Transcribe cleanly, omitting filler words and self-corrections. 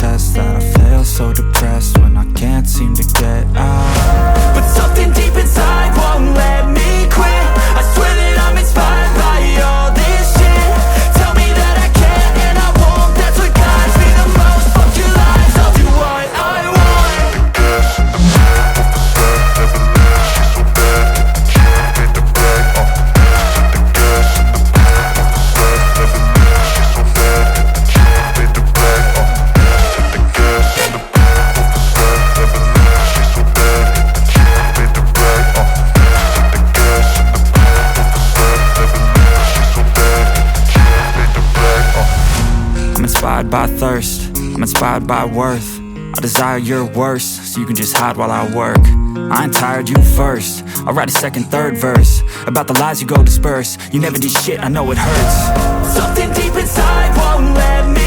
test that I fail, so depressed when I can't seem to get out. But something deep inside won't let me quit. I swear that I'm inspired by all this shit. Tell me that I can and I won't, that's what guides me the most. Fuck your lies, I'll do what I want. I'm inspired by thirst, I'm inspired by worth. I desire your worst, so you can just hide while I work. I ain't tired, you first. I'll write a second, third verse about the lies you go disperse. You never did shit, I know it hurts. Something deep inside won't let me